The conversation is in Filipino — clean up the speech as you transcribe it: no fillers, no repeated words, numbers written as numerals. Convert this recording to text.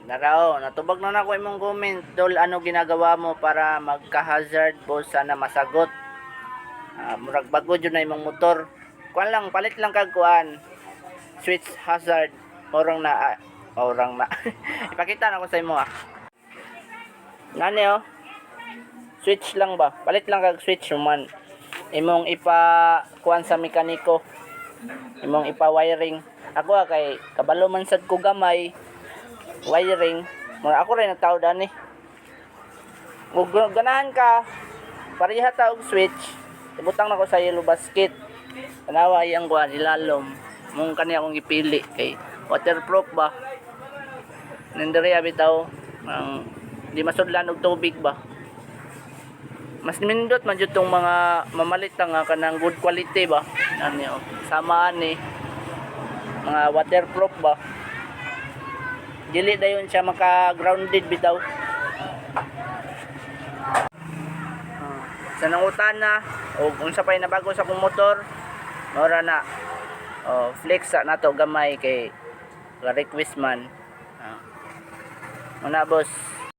Narao, natubag na ako imong comment. Dol, ano ginagawa mo para magka-hazard po sana masagot? Murag bago dyan na imong motor. Kuan lang, palit lang kag kuan. Switch hazard. Orang na, orang na. Ipakita na ko sa imo Nani switch lang ba? Palit lang kag switch man. Imong kuan sa mekaniko. Imong wiring. Ako kay kabalo man sad ko gamay. Wiring. Mura ako rin nagtao dani. Ug ganahan ka. Pareha ta og switch. Ibutang na ko sa yellow basket. Tanawa iyang kuan ilalom. Mong kani akong ipili kay waterproof ba. Nindiri bitaw ang di masudlan og tubig ba. Mas nindot man jud tong mga mamalit nga kanang good quality ba. Ano samaan ni mga waterproof ba. Dili dayon siya maka grounded bitaw. Sa nangutan na o unsa pay nabago sa akong motor mora na flex na to gamay kay request man. Una boss.